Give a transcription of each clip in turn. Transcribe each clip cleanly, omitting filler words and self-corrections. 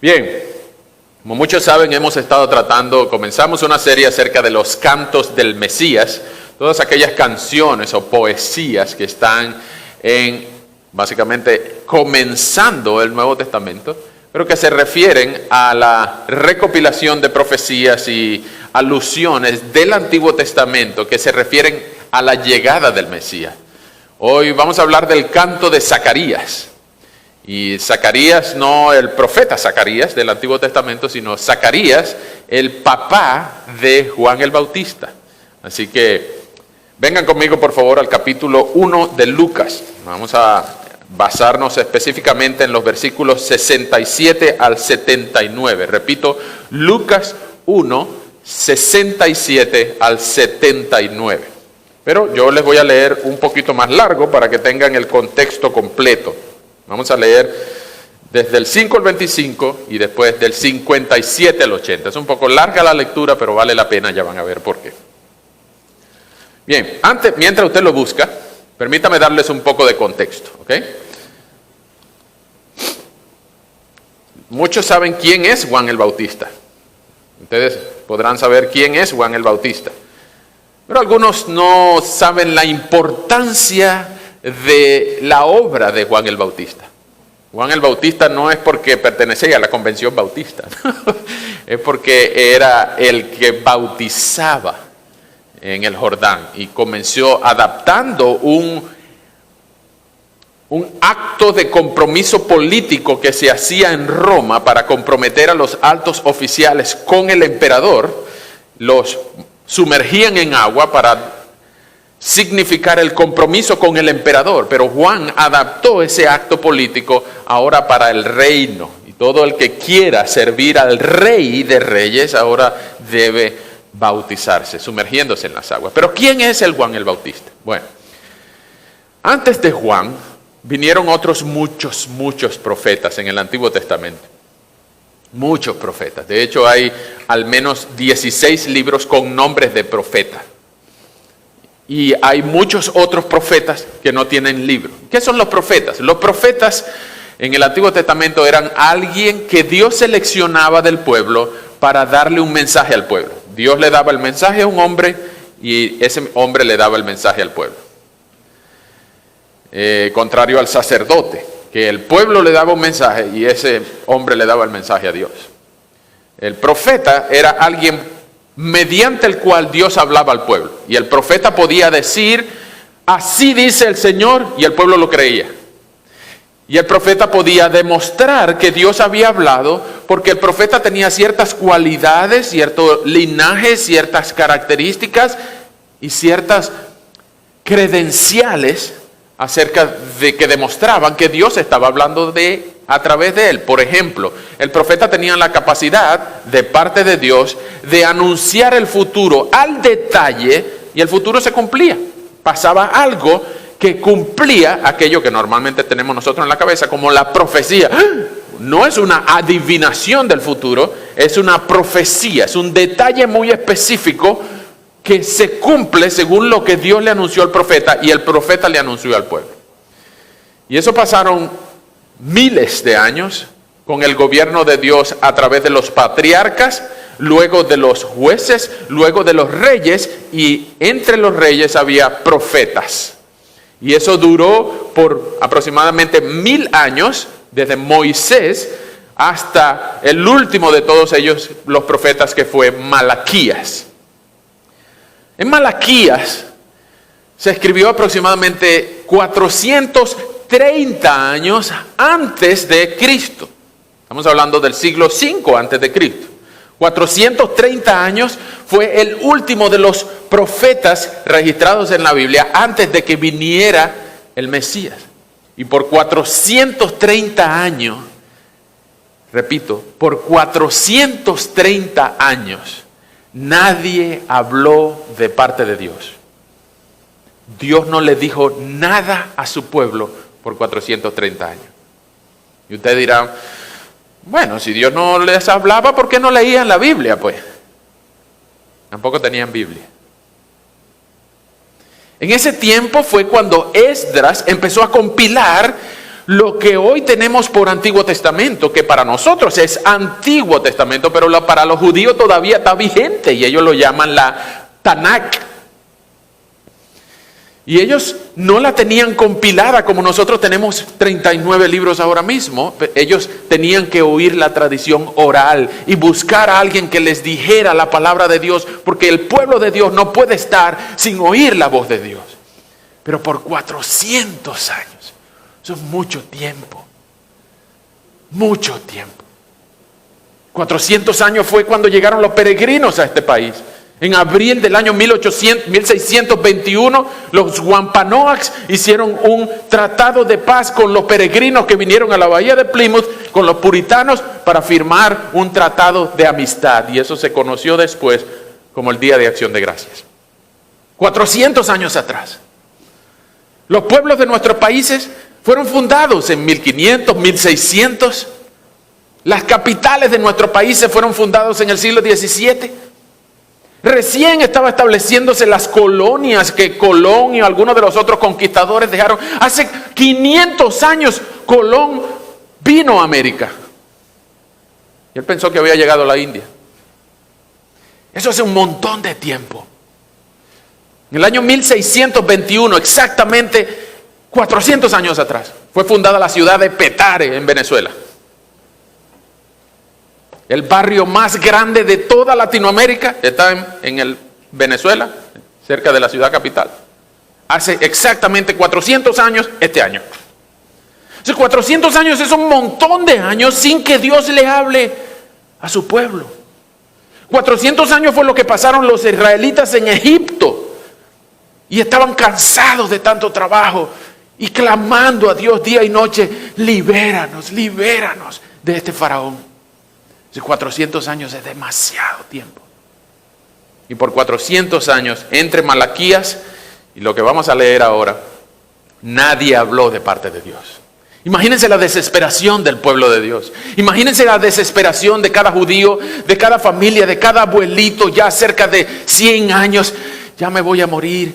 Bien, como muchos saben, comenzamos una serie acerca de los cantos del Mesías, todas aquellas canciones o poesías que están básicamente comenzando el Nuevo Testamento, pero que se refieren a la recopilación de profecías y alusiones del Antiguo Testamento que se refieren a la llegada del Mesías. Hoy vamos a hablar del canto de Zacarías. Y Zacarías, no el profeta Zacarías del Antiguo Testamento, sino Zacarías, el papá de Juan el Bautista. Así que vengan conmigo por favor al capítulo 1 de Lucas. Vamos a basarnos específicamente en los versículos 67 al 79. Repito, Lucas 1, 67 al 79. Pero yo les voy a leer un poquito más largo para que tengan el contexto completo. Vamos a leer desde el 5 al 25 y después del 57 al 80. Es un poco larga la lectura, pero vale la pena, ya van a ver por qué. Bien, mientras usted lo busca, permítame darles un poco de contexto, ¿ok? Muchos saben quién es Juan el Bautista. Ustedes podrán saber quién es Juan el Bautista. Pero algunos no saben la importancia de la obra de Juan el Bautista. Juan el Bautista no es porque pertenecía a la convención bautista, es porque era el que bautizaba en el Jordán y comenzó adaptando un acto de compromiso político que se hacía en Roma para comprometer a los altos oficiales con el emperador. Los sumergían en agua para significar el compromiso con el emperador, pero Juan adaptó ese acto político ahora para el reino, y todo el que quiera servir al Rey de Reyes ahora debe bautizarse, sumergiéndose en las aguas. Pero ¿quién es el Juan el Bautista? Bueno, antes de Juan vinieron otros muchos profetas en el Antiguo Testamento. Muchos profetas. De hecho, hay al menos 16 libros con nombres de profetas. Y hay muchos otros profetas que no tienen libro. ¿Qué son los profetas? Los profetas en el Antiguo Testamento eran alguien que Dios seleccionaba del pueblo para darle un mensaje al pueblo. Dios le daba el mensaje a un hombre y ese hombre le daba el mensaje al pueblo. Contrario al sacerdote, que el pueblo le daba un mensaje y ese hombre le daba el mensaje a Dios. El profeta era alguien mediante el cual Dios hablaba al pueblo. Y el profeta podía decir, así dice el Señor, y el pueblo lo creía. Y el profeta podía demostrar que Dios había hablado, porque el profeta tenía ciertas cualidades, cierto linaje, ciertas características y ciertas credenciales acerca de que demostraban que Dios estaba hablando a través de él. Por ejemplo, el profeta tenía la capacidad de parte de Dios de anunciar el futuro al detalle y el futuro se cumplía. Pasaba algo que cumplía aquello que normalmente tenemos nosotros en la cabeza como la profecía. No es una adivinación del futuro, es una profecía, es un detalle muy específico que se cumple según lo que Dios le anunció al profeta y el profeta le anunció al pueblo. Y eso pasaron miles de años con el gobierno de Dios a través de los patriarcas, luego de los jueces, luego de los reyes, y entre los reyes había profetas. Y eso duró por aproximadamente 1000 años, desde Moisés hasta el último de todos ellos, los profetas, que fue Malaquías. En Malaquías se escribió aproximadamente 430 años antes de Cristo. Estamos hablando del siglo V antes de Cristo. 430 años fue el último de los profetas registrados en la Biblia antes de que viniera el Mesías. Y por 430 años, repito, por 430 años, nadie habló de parte de Dios. Dios no le dijo nada a su pueblo por 430 años. Y usted dirá, bueno, si Dios no les hablaba, ¿por qué no leían la Biblia? Pues tampoco tenían Biblia. En ese tiempo fue cuando Esdras empezó a compilar lo que hoy tenemos por Antiguo Testamento, que para nosotros es Antiguo Testamento, pero para los judíos todavía está vigente y ellos lo llaman la Tanakh. Y ellos no la tenían compilada como nosotros tenemos 39 libros ahora mismo. Ellos tenían que oír la tradición oral y buscar a alguien que les dijera la palabra de Dios, porque el pueblo de Dios no puede estar sin oír la voz de Dios. Pero por 400 años, eso es mucho tiempo, mucho tiempo. 400 años fue cuando llegaron los peregrinos a este país. En abril del año 1621, los Wampanoags hicieron un tratado de paz con los peregrinos que vinieron a la bahía de Plymouth, con los puritanos, para firmar un tratado de amistad. Y eso se conoció después como el Día de Acción de Gracias. 400 años atrás. Los pueblos de nuestros países fueron fundados en 1500, 1600. Las capitales de nuestros países fueron fundados en el siglo XVII. Recién estaba estableciéndose las colonias que Colón y algunos de los otros conquistadores dejaron. Hace 500 años Colón vino a América. Y él pensó que había llegado a la India. Eso hace un montón de tiempo. En el año 1621, exactamente 400 años atrás, fue fundada la ciudad de Petare en Venezuela. El barrio más grande de toda Latinoamérica está en el Venezuela, cerca de la ciudad capital. Hace exactamente 400 años este año. Entonces, 400 años es un montón de años sin que Dios le hable a su pueblo. 400 años fue lo que pasaron los israelitas en Egipto. Y estaban cansados de tanto trabajo y clamando a Dios día y noche: libéranos, libéranos de este faraón. 400 años es demasiado tiempo. Y por 400 años, entre Malaquías y lo que vamos a leer ahora, nadie habló de parte de Dios. Imagínense la desesperación del pueblo de Dios. Imagínense la desesperación de cada judío, de cada familia, de cada abuelito, ya cerca de 100 años. Ya me voy a morir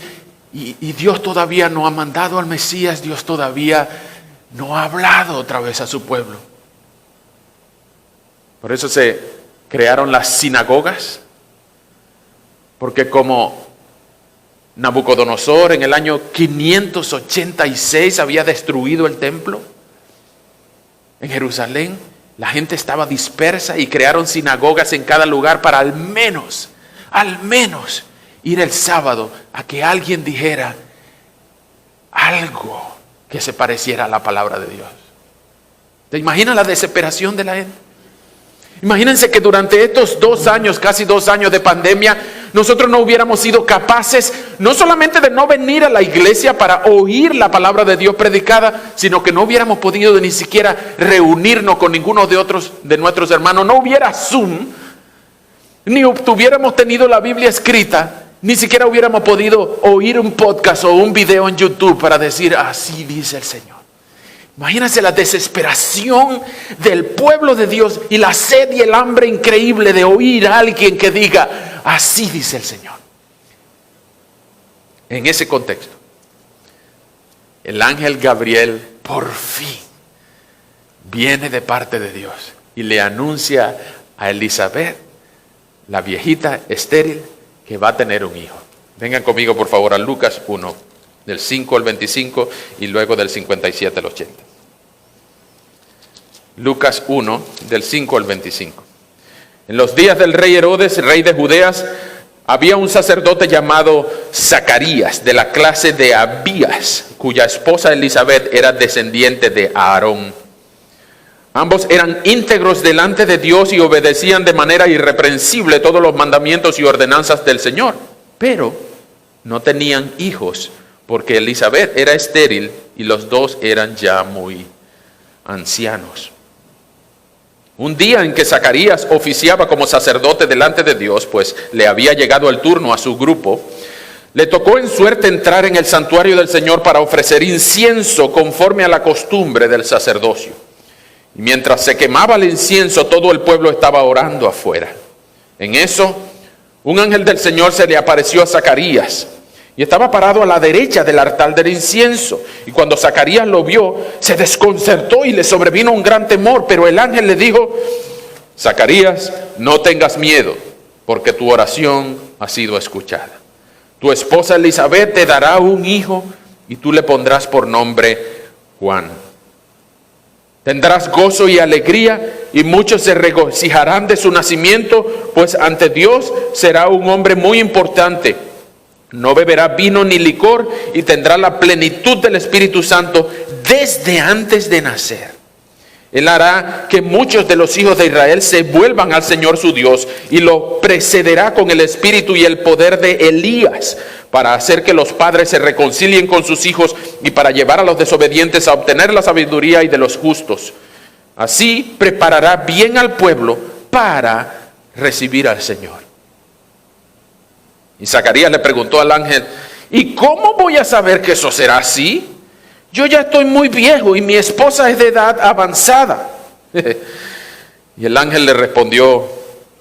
y Dios todavía no ha mandado al Mesías. Dios todavía no ha hablado otra vez a su pueblo. Por eso se crearon las sinagogas, porque como Nabucodonosor en el año 586 había destruido el templo en Jerusalén, la gente estaba dispersa y crearon sinagogas en cada lugar para al menos ir el sábado a que alguien dijera algo que se pareciera a la palabra de Dios. ¿Te imaginas la desesperación de la gente? Imagínense que durante estos 2 años, casi 2 años de pandemia, nosotros no hubiéramos sido capaces no solamente de no venir a la iglesia para oír la palabra de Dios predicada, sino que no hubiéramos podido ni siquiera reunirnos con ninguno de nuestros hermanos. No hubiera Zoom, ni hubiéramos tenido la Biblia escrita, ni siquiera hubiéramos podido oír un podcast o un video en YouTube para decir: así dice el Señor. Imagínense la desesperación del pueblo de Dios y la sed y el hambre increíble de oír a alguien que diga: así dice el Señor. En ese contexto, el ángel Gabriel por fin viene de parte de Dios y le anuncia a Elizabeth, la viejita estéril, que va a tener un hijo. Vengan conmigo por favor a Lucas 1, del 5 al 25 y luego del 57 al 80. Lucas 1, del 5 al 25. En los días del rey Herodes, rey de Judeas, había un sacerdote llamado Zacarías, de la clase de Abías, cuya esposa Elizabeth era descendiente de Aarón. Ambos eran íntegros delante de Dios y obedecían de manera irreprensible todos los mandamientos y ordenanzas del Señor. Pero no tenían hijos, porque Elizabeth era estéril y los dos eran ya muy ancianos. Un día en que Zacarías oficiaba como sacerdote delante de Dios, pues le había llegado el turno a su grupo, le tocó en suerte entrar en el santuario del Señor para ofrecer incienso conforme a la costumbre del sacerdocio. Y mientras se quemaba el incienso, todo el pueblo estaba orando afuera. En eso, un ángel del Señor se le apareció a Zacarías y estaba parado a la derecha del altar del incienso. Y cuando Zacarías lo vio, se desconcertó y le sobrevino un gran temor. Pero el ángel le dijo: Zacarías, no tengas miedo, porque tu oración ha sido escuchada. Tu esposa Elizabeth te dará un hijo y tú le pondrás por nombre Juan. Tendrás gozo y alegría y muchos se regocijarán de su nacimiento, pues ante Dios será un hombre muy importante. No beberá vino ni licor y tendrá la plenitud del Espíritu Santo desde antes de nacer. Él hará que muchos de los hijos de Israel se vuelvan al Señor su Dios y lo precederá con el espíritu y el poder de Elías para hacer que los padres se reconcilien con sus hijos y para llevar a los desobedientes a obtener la sabiduría y de los justos. Así preparará bien al pueblo para recibir al Señor. Y Zacarías le preguntó al ángel: ¿y cómo voy a saber que eso será así? Yo ya estoy muy viejo y mi esposa es de edad avanzada. Y el ángel le respondió: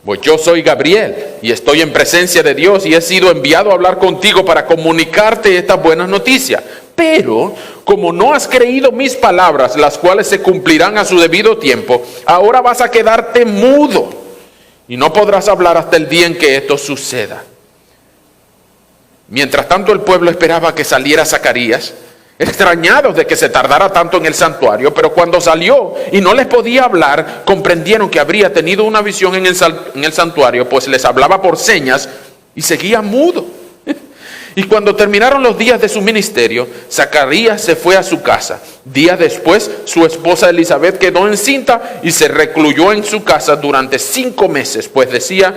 pues yo soy Gabriel y estoy en presencia de Dios y he sido enviado a hablar contigo para comunicarte estas buenas noticias. Pero como no has creído mis palabras, las cuales se cumplirán a su debido tiempo, ahora vas a quedarte mudo y no podrás hablar hasta el día en que esto suceda. Mientras tanto el pueblo esperaba que saliera Zacarías, extrañados de que se tardara tanto en el santuario, pero cuando salió y no les podía hablar, comprendieron que habría tenido una visión en el santuario, pues les hablaba por señas y seguía mudo. Y cuando terminaron los días de su ministerio, Zacarías se fue a su casa. Días después, su esposa Elizabeth quedó encinta y se recluyó en su casa durante 5 meses, pues decía: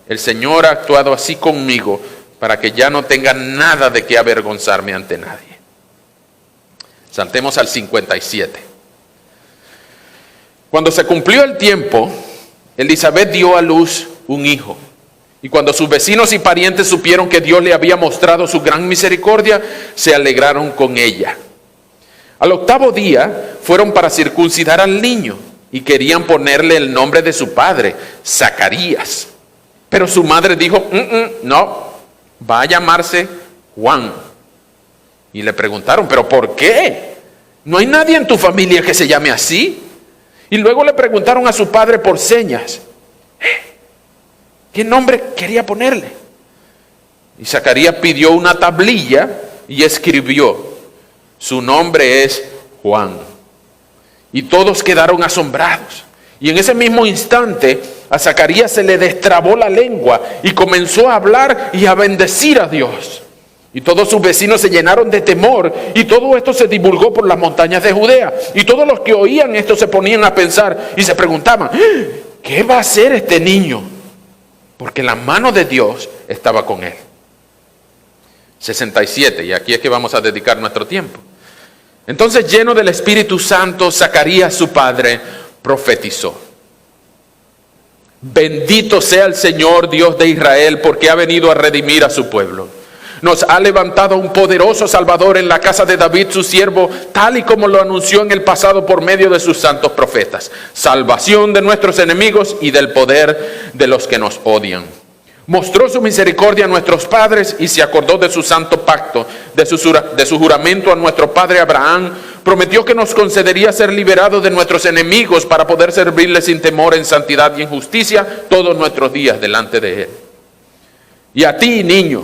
el Señor ha actuado así conmigo para que ya no tenga nada de qué avergonzarme ante nadie. Saltemos al 57. Cuando se cumplió el tiempo, Elizabeth dio a luz un hijo. Y cuando sus vecinos y parientes supieron que Dios le había mostrado su gran misericordia, se alegraron con ella. Al 8º día fueron para circuncidar al niño y querían ponerle el nombre de su padre, Zacarías. Pero su madre dijo: no, va a llamarse Juan. Y le preguntaron: ¿pero por qué? ¿No hay nadie en tu familia que se llame así? Y luego le preguntaron a su padre por señas: ¿qué nombre quería ponerle? Y Zacarías pidió una tablilla y escribió: su nombre es Juan. Y todos quedaron asombrados. Y en ese mismo instante a Zacarías se le destrabó la lengua y comenzó a hablar y a bendecir a Dios. Y todos sus vecinos se llenaron de temor, y todo esto se divulgó por las montañas de Judea. Y todos los que oían esto se ponían a pensar y se preguntaban: ¿qué va a hacer este niño? Porque la mano de Dios estaba con él. 67, y aquí es que vamos a dedicar nuestro tiempo. Entonces, lleno del Espíritu Santo, Zacarías su padre profetizó: bendito sea el Señor Dios de Israel, porque ha venido a redimir a su pueblo. Nos ha levantado un poderoso Salvador en la casa de David su siervo, tal y como lo anunció en el pasado por medio de sus santos profetas. Salvación de nuestros enemigos y del poder de los que nos odian. Mostró su misericordia a nuestros padres y se acordó de su santo pacto, de su juramento a nuestro padre Abraham. Prometió que nos concedería ser liberados de nuestros enemigos para poder servirle sin temor, en santidad y en justicia todos nuestros días delante de él. Y a ti, niño,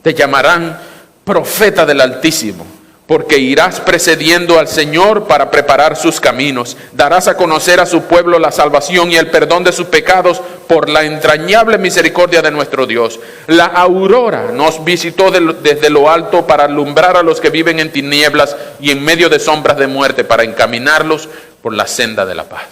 te llamarán profeta del Altísimo, porque irás precediendo al Señor para preparar sus caminos. Darás a conocer a su pueblo la salvación y el perdón de sus pecados por la entrañable misericordia de nuestro Dios. La aurora nos visitó desde lo alto para alumbrar a los que viven en tinieblas y en medio de sombras de muerte, para encaminarlos por la senda de la paz.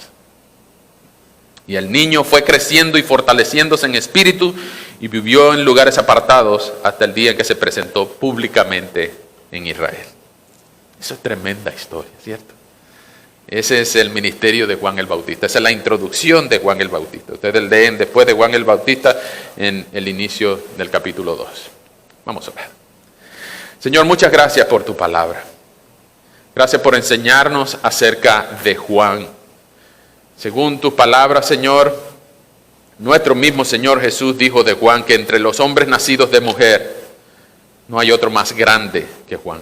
Y el niño fue creciendo y fortaleciéndose en espíritu y vivió en lugares apartados hasta el día en que se presentó públicamente en Israel. Eso es tremenda historia, ¿cierto? Ese es el ministerio de Juan el Bautista. Esa es la introducción de Juan el Bautista. Ustedes leen después de Juan el Bautista en el inicio del capítulo 2. Vamos a ver. Señor, muchas gracias por tu palabra. Gracias por enseñarnos acerca de Juan. Según tu palabra, Señor, nuestro mismo Señor Jesús dijo de Juan que entre los hombres nacidos de mujer No hay otro más grande que Juan.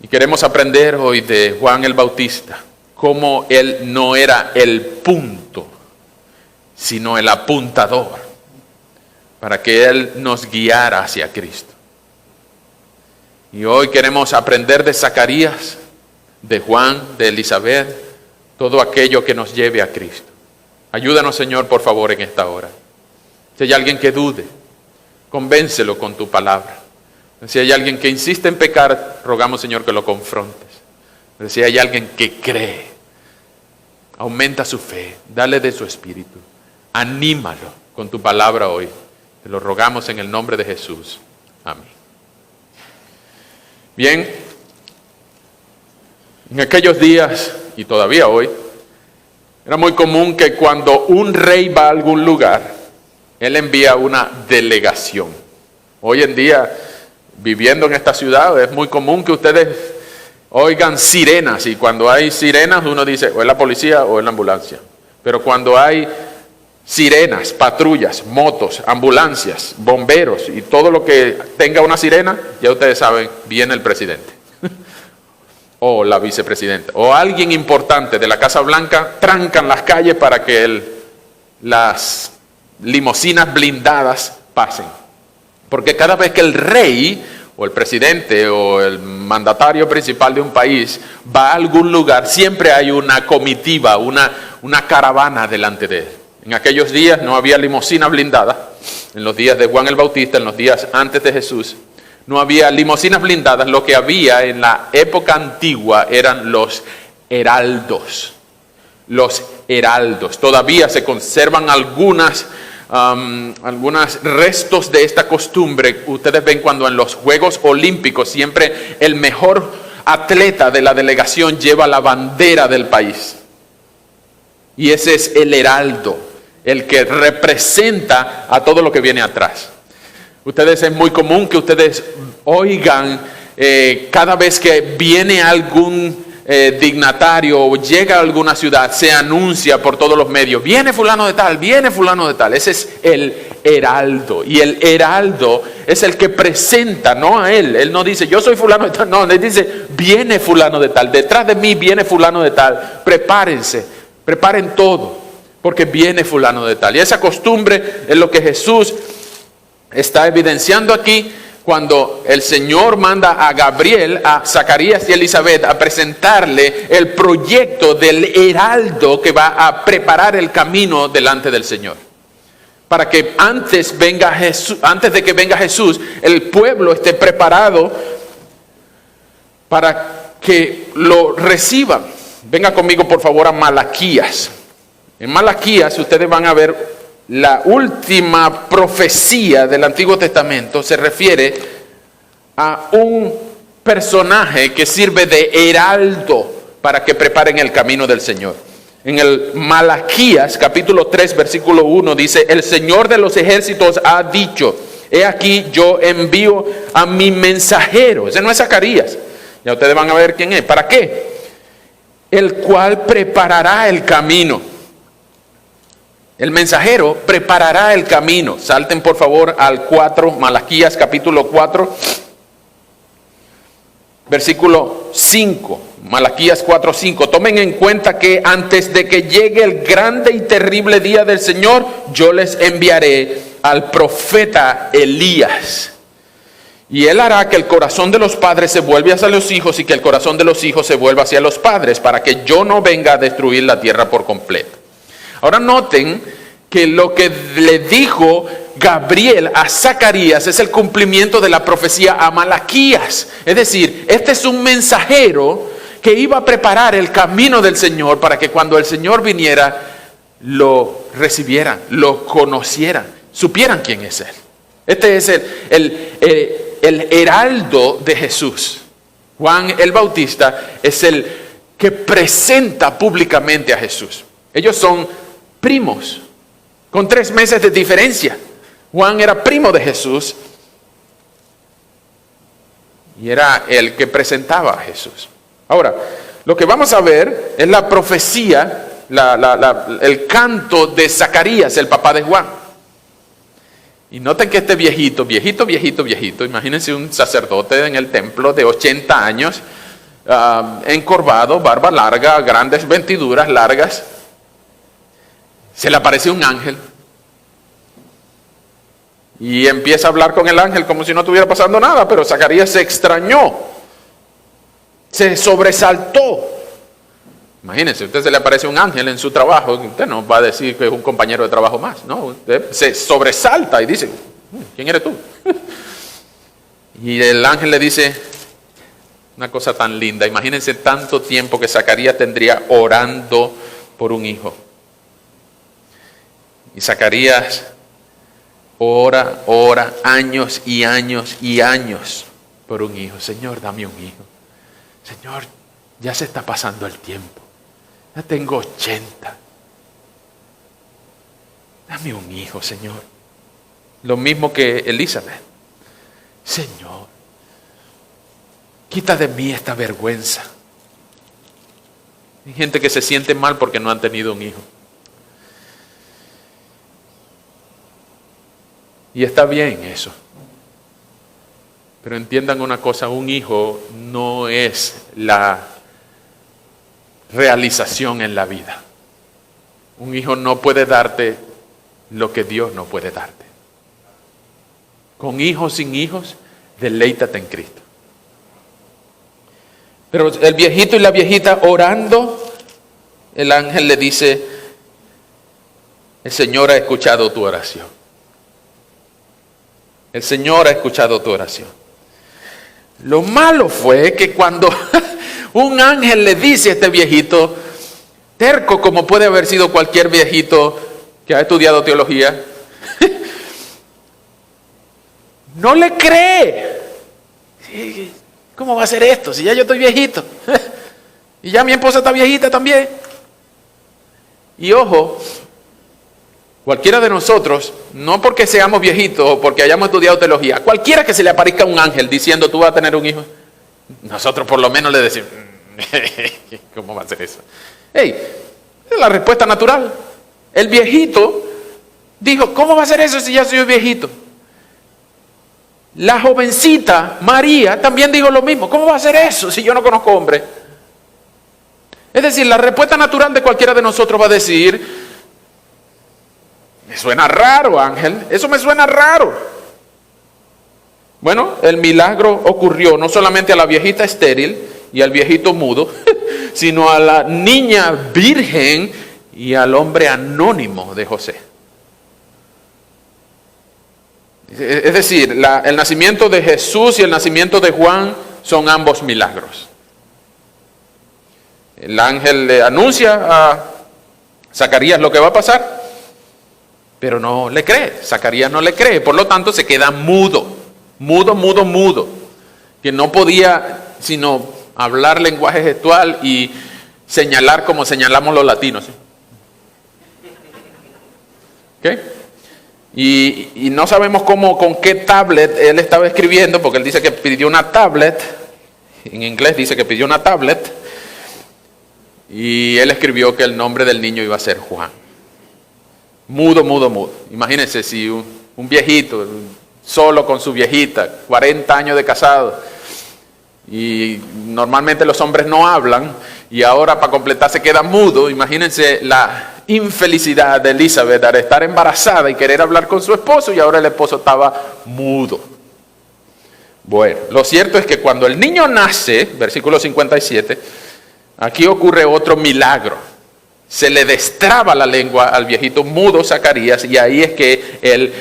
Y queremos aprender hoy de Juan el Bautista, cómo él no era el punto, sino el apuntador, para que él nos guiara hacia Cristo. Y hoy queremos aprender de Zacarías, de Juan, de Elizabeth, todo aquello que nos lleve a Cristo. Ayúdanos, Señor, por favor, en esta hora. Si hay alguien que dude, convéncelo con tu palabra. Si hay alguien que insiste en pecar, rogamos, Señor, que lo confrontes. Pero si hay alguien que cree, aumenta su fe, dale de su espíritu, anímalo con tu palabra hoy. Te lo rogamos en el nombre de Jesús. Amén. Bien, en aquellos días, y todavía hoy, era muy común que cuando un rey va a algún lugar, él envía una delegación. Hoy en día, viviendo en esta ciudad, es muy común que ustedes oigan sirenas, y cuando hay sirenas uno dice o es la policía o es la ambulancia. Pero cuando hay sirenas, patrullas, motos, ambulancias, bomberos y todo lo que tenga una sirena, ya ustedes saben, viene el presidente o la vicepresidenta o alguien importante de la Casa Blanca. Trancan las calles para que las limusinas blindadas pasen. Porque cada vez que el rey o el presidente o el mandatario principal de un país va a algún lugar, siempre hay una comitiva, una caravana delante de él. En aquellos días no había limusina blindada. En los días de Juan el Bautista, en los días antes de Jesús, no había limusinas blindadas. Lo que había en la época antigua eran los heraldos. Los heraldos. Todavía se conservan algunos restos de esta costumbre. Ustedes ven cuando en los Juegos Olímpicos siempre el mejor atleta de la delegación lleva la bandera del país. Y ese es el heraldo, el que representa a todo lo que viene atrás. Ustedes, es muy común que ustedes oigan cada vez que viene algún dignatario o llega a alguna ciudad, se anuncia por todos los medios, viene fulano de tal, viene fulano de tal. Ese es el heraldo. Y el heraldo es el que presenta, no a él. Él no dice, yo soy fulano de tal. No, él dice, viene fulano de tal. Detrás de mí viene fulano de tal. Prepárense, preparen todo, porque viene fulano de tal. Y esa costumbre es lo que Jesús está evidenciando aquí, cuando el Señor manda a Gabriel, a Zacarías y Elizabeth a presentarle el proyecto del heraldo que va a preparar el camino delante del Señor. Para que antes de que venga Jesús, el pueblo esté preparado para que lo reciban. Venga conmigo por favor a Malaquías. En Malaquías ustedes van a ver la última profecía del Antiguo Testamento. Se refiere a un personaje que sirve de heraldo para que preparen el camino del Señor. En el Malaquías capítulo 3 versículo 1 dice, el Señor de los ejércitos ha dicho, he aquí yo envío a mi mensajero. Ese no es Zacarías. Ya ustedes van a ver quién es. ¿Para qué? El cual preparará el camino. El mensajero preparará el camino. Salten por favor al 4, Malaquías capítulo 4, versículo 5. Malaquías 4, 5. Tomen en cuenta que antes de que llegue el grande y terrible día del Señor, yo les enviaré al profeta Elías. Y él hará que el corazón de los padres se vuelva hacia los hijos y que el corazón de los hijos se vuelva hacia los padres, para que yo no venga a destruir la tierra por completo. Ahora noten que lo que le dijo Gabriel a Zacarías es el cumplimiento de la profecía a Malaquías. Es decir, este es un mensajero que iba a preparar el camino del Señor para que cuando el Señor viniera lo recibieran, lo conocieran, supieran quién es Él. Este es el heraldo de Jesús. Juan el Bautista es el que presenta públicamente a Jesús. Ellos son primos, con 3 meses de diferencia. Juan era primo de Jesús y era el que presentaba a Jesús. Ahora, lo que vamos a ver es la profecía, el canto de Zacarías, el papá de Juan. Y noten que este viejito, imagínense un sacerdote en el templo de 80 años, encorvado, barba larga, grandes vestiduras largas. Se le aparece un ángel y empieza a hablar con el ángel como si no estuviera pasando nada, pero Zacarías se extrañó, se sobresaltó. Imagínense, usted se le aparece un ángel en su trabajo, usted no va a decir que es un compañero de trabajo más, no, usted se sobresalta y dice, ¿quién eres tú? Y el ángel le dice una cosa tan linda, imagínense tanto tiempo que Zacarías tendría orando por un hijo. Y Zacarías ora años y años y años por un hijo. Señor, dame un hijo. Señor, ya se está pasando el tiempo. Ya tengo 80. Dame un hijo, Señor. Lo mismo que Elizabeth. Señor, quita de mí esta vergüenza. Hay gente que se siente mal porque no han tenido un hijo. Y está bien eso. Pero entiendan una cosa, un hijo no es la realización en la vida. Un hijo no puede darte lo que Dios no puede darte. Con hijos, sin hijos, deleítate en Cristo. Pero el viejito y la viejita orando, el ángel le dice, el Señor ha escuchado tu oración. El Señor ha escuchado tu oración. Lo malo fue que cuando un ángel le dice a este viejito, terco como puede haber sido cualquier viejito que ha estudiado teología, no le cree. ¿Cómo va a ser esto? Si ya yo estoy viejito. Y ya mi esposa está viejita también. Y ojo, cualquiera de nosotros, no porque seamos viejitos o porque hayamos estudiado teología, cualquiera que se le aparezca un ángel diciendo tú vas a tener un hijo, nosotros por lo menos le decimos, ¿cómo va a ser eso? Hey, es la respuesta natural. El viejito dijo, ¿cómo va a ser eso si ya soy viejito? La jovencita María también dijo lo mismo. ¿Cómo va a ser eso si yo no conozco hombre? Es decir, la respuesta natural de cualquiera de nosotros va a decir, me suena raro, ángel, eso me suena raro. Bueno, el milagro ocurrió no solamente a la viejita estéril y al viejito mudo, sino a la niña virgen y al hombre anónimo de José. Es decir, el nacimiento de Jesús y el nacimiento de Juan son ambos milagros. El ángel le anuncia a Zacarías lo que va a pasar, pero no le cree. Zacarías no le cree, por lo tanto se queda mudo, que no podía sino hablar lenguaje gestual y señalar como señalamos los latinos. ¿Ok? Y no sabemos con qué tablet él estaba escribiendo, porque él dice que pidió una tablet, en inglés dice que pidió una tablet, y él escribió que el nombre del niño iba a ser Juan. Mudo. Imagínense si un viejito, solo con su viejita, 40 años de casado, y normalmente los hombres no hablan, y ahora para completar se queda mudo. Imagínense la infelicidad de Elizabeth al estar embarazada y querer hablar con su esposo, y ahora el esposo estaba mudo. Bueno, lo cierto es que cuando el niño nace, versículo 57, aquí ocurre otro milagro. Se le destraba la lengua al viejito mudo Zacarías, y ahí es que él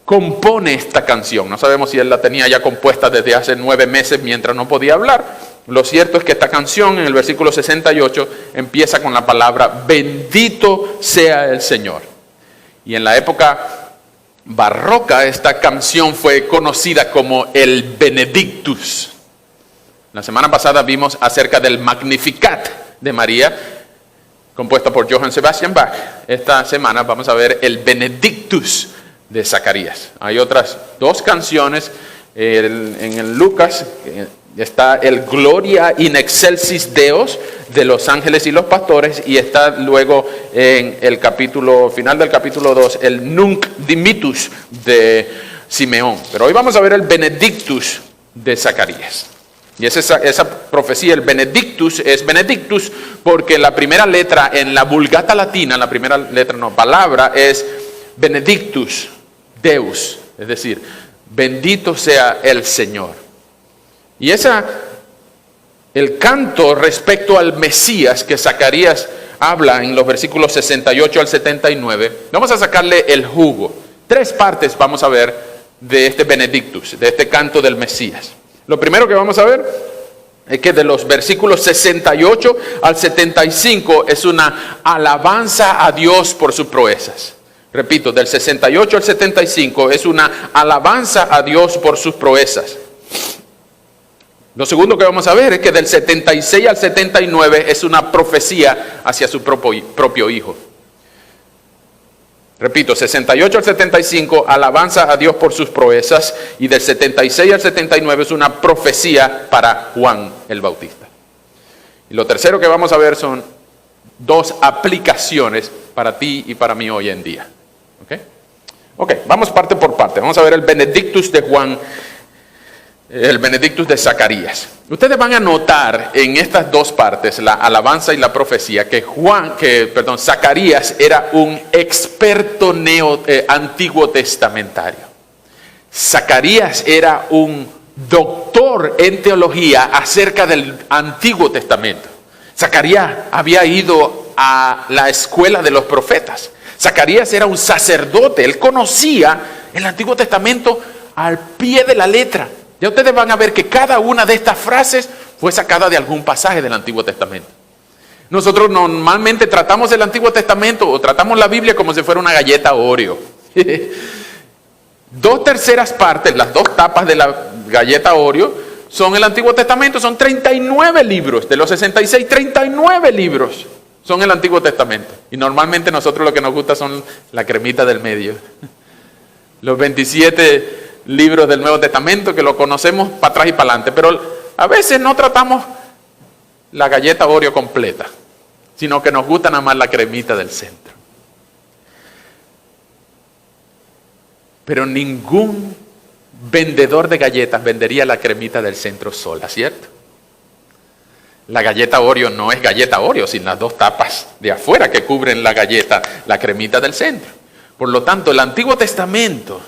compone esta canción. No sabemos si él la tenía ya compuesta desde hace 9 meses mientras no podía hablar. Lo cierto es que esta canción en el versículo 68 empieza con la palabra bendito sea el Señor. Y en la época barroca esta canción fue conocida como el Benedictus. La semana pasada vimos acerca del Magnificat de María, compuesta por Johann Sebastian Bach. Esta semana vamos a ver el Benedictus de Zacarías. Hay otras 2 canciones en el Lucas, Está el Gloria in excelsis Deus de los ángeles y los pastores, y está luego en el final del capítulo 2, el Nunc Dimittis de Simeón. Pero hoy vamos a ver el Benedictus de Zacarías. Y esa profecía, el Benedictus, es Benedictus porque la primera letra en la Vulgata Latina, palabra es Benedictus Deus, es decir, bendito sea el Señor. Y el canto respecto al Mesías que Zacarías habla en los versículos 68 al 79, vamos a sacarle el jugo. 3 partes vamos a ver de este Benedictus, de este canto del Mesías. Lo primero que vamos a ver es que de los versículos 68 al 75 es una alabanza a Dios por sus proezas. Repito, del 68 al 75 es una alabanza a Dios por sus proezas. Lo segundo que vamos a ver es que del 76 al 79 es una profecía hacia su propio hijo. Repito, 68 al 75, alabanza a Dios por sus proezas, y del 76 al 79 es una profecía para Juan el Bautista. Y lo tercero que vamos a ver son 2 aplicaciones para ti y para mí hoy en día. Ok, vamos parte por parte. Vamos a ver el Benedictus de Juan, el Benedictus de Zacarías. Ustedes van a notar en estas 2 partes, la alabanza y la profecía, que Zacarías era un experto antiguo testamentario. Zacarías era un doctor en teología acerca del Antiguo Testamento. Zacarías había ido a la escuela de los profetas. Zacarías era un sacerdote, él conocía el Antiguo Testamento al pie de la letra. Ya ustedes van a ver que cada una de estas frases fue sacada de algún pasaje del Antiguo Testamento. Nosotros normalmente tratamos el Antiguo Testamento o tratamos la Biblia como si fuera una galleta Oreo. 2/3 partes, las 2 tapas de la galleta Oreo son el Antiguo Testamento, son 39 libros. De los 66, 39 libros son el Antiguo Testamento. Y normalmente nosotros lo que nos gusta son la cremita del medio. Los 27 libros del Nuevo Testamento que lo conocemos para atrás y para adelante, pero a veces no tratamos la galleta Oreo completa, sino que nos gusta nada más la cremita del centro. Pero ningún vendedor de galletas vendería la cremita del centro sola, ¿cierto? La galleta Oreo no es galleta Oreo sin las 2 tapas de afuera que cubren la galleta, la cremita del centro. Por lo tanto, el Antiguo Testamento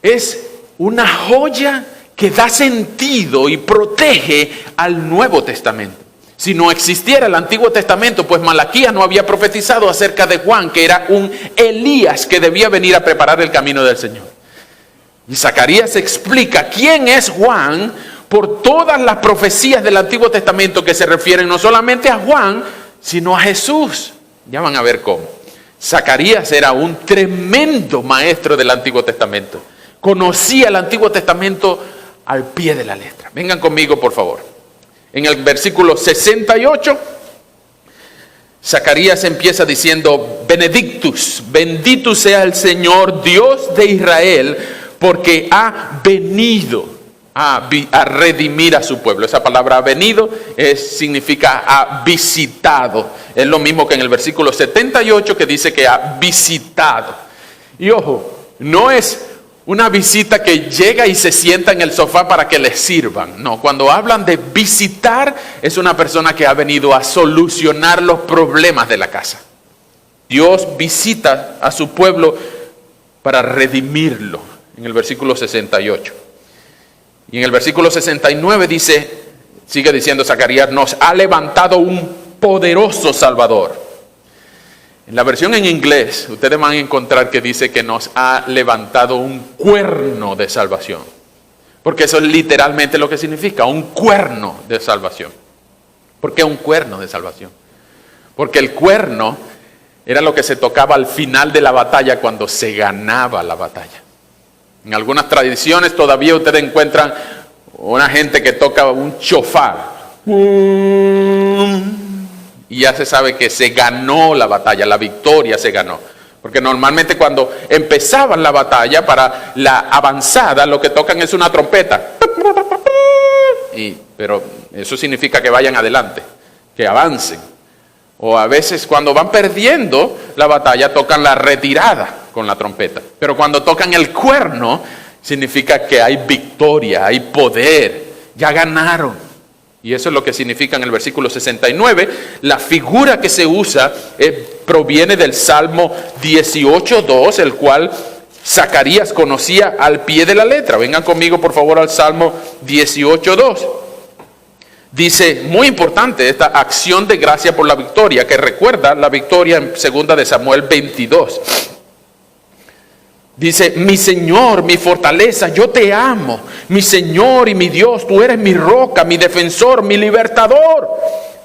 es una joya que da sentido y protege al Nuevo Testamento. Si no existiera el Antiguo Testamento, pues Malaquías no había profetizado acerca de Juan, que era un Elías que debía venir a preparar el camino del Señor. Y Zacarías explica quién es Juan por todas las profecías del Antiguo Testamento que se refieren no solamente a Juan, sino a Jesús. Ya van a ver cómo. Zacarías era un tremendo maestro del Antiguo Testamento. Conocía el Antiguo Testamento al pie de la letra. Vengan conmigo, por favor. En el versículo 68, Zacarías empieza diciendo: Benedictus, bendito sea el Señor Dios de Israel, porque ha venido a redimir a su pueblo. Esa palabra ha venido significa ha visitado. Es lo mismo que en el versículo 78 que dice que ha visitado. Y ojo, no es una visita que llega y se sienta en el sofá para que le sirvan. No, cuando hablan de visitar, es una persona que ha venido a solucionar los problemas de la casa. Dios visita a su pueblo para redimirlo, en el versículo 68. Y en el versículo 69 sigue diciendo Zacarías: nos ha levantado un poderoso Salvador. En la versión en inglés, ustedes van a encontrar que dice que nos ha levantado un cuerno de salvación. Porque eso es literalmente lo que significa, un cuerno de salvación. ¿Por qué un cuerno de salvación? Porque el cuerno era lo que se tocaba al final de la batalla cuando se ganaba la batalla. En algunas tradiciones todavía ustedes encuentran una gente que toca un shofar. Y ya se sabe que se ganó la batalla, la victoria se ganó. Porque normalmente cuando empezaban la batalla para la avanzada, lo que tocan es una trompeta. pero eso significa que vayan adelante, que avancen. O a veces cuando van perdiendo la batalla tocan la retirada con la trompeta. Pero cuando tocan el cuerno significa que hay victoria, hay poder, ya ganaron. Y eso es lo que significa en el versículo 69. La figura que se usa proviene del Salmo 18:2, el cual Zacarías conocía al pie de la letra. Vengan conmigo por favor al Salmo 18:2. Dice, muy importante, esta acción de gracia por la victoria, que recuerda la victoria en 2 de Samuel 22. Dice, mi Señor, mi fortaleza, yo te amo. Mi Señor y mi Dios, tú eres mi roca, mi defensor, mi libertador.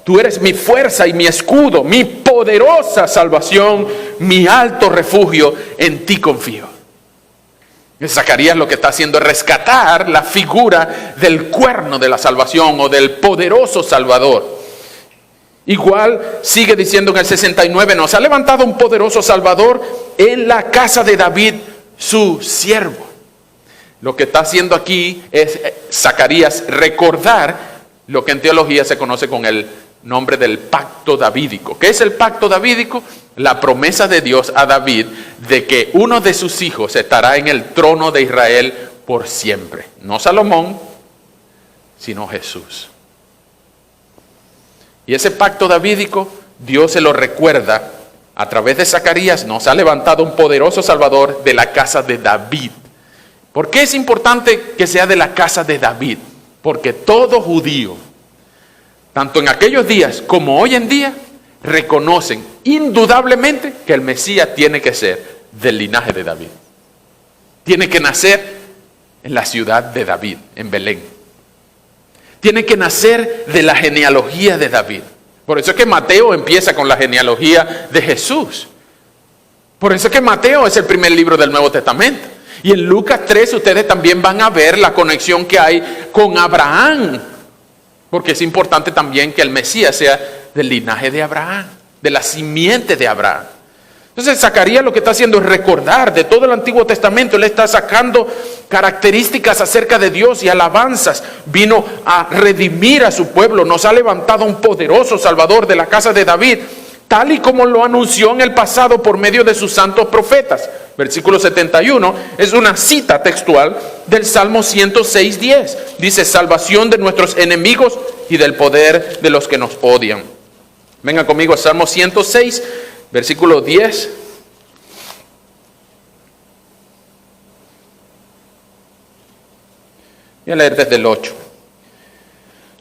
Tú eres mi fuerza y mi escudo, mi poderosa salvación, mi alto refugio, en ti confío. Zacarías lo que está haciendo es rescatar la figura del cuerno de la salvación o del poderoso Salvador. Igual sigue diciendo en el 69, nos ha levantado un poderoso Salvador en la casa de David, su siervo. Lo que está haciendo aquí es Zacarías recordar lo que en teología se conoce con el nombre del pacto davídico. ¿Qué es el pacto davídico? La promesa de Dios a David de que uno de sus hijos estará en el trono de Israel por siempre. No Salomón, sino Jesús. Y ese pacto davídico, Dios se lo recuerda a través de Zacarías. Nos ha levantado un poderoso Salvador de la casa de David. ¿Por qué es importante que sea de la casa de David? Porque todo judío, tanto en aquellos días como hoy en día, reconocen indudablemente que el Mesías tiene que ser del linaje de David. Tiene que nacer en la ciudad de David, en Belén. Tiene que nacer de la genealogía de David. Por eso es que Mateo empieza con la genealogía de Jesús. Por eso es que Mateo es el primer libro del Nuevo Testamento. Y en Lucas 3 ustedes también van a ver la conexión que hay con Abraham. Porque es importante también que el Mesías sea del linaje de Abraham, de la simiente de Abraham. Entonces Zacarías lo que está haciendo es recordar de todo el Antiguo Testamento. Él está sacando características acerca de Dios y alabanzas. Vino a redimir a su pueblo. Nos ha levantado un poderoso Salvador de la casa de David, tal y como lo anunció en el pasado por medio de sus santos profetas. Versículo 71 es una cita textual del Salmo 106:10. Dice, salvación de nuestros enemigos y del poder de los que nos odian. Vengan conmigo a Salmo 106, versículo 10. Voy a leer desde el 8.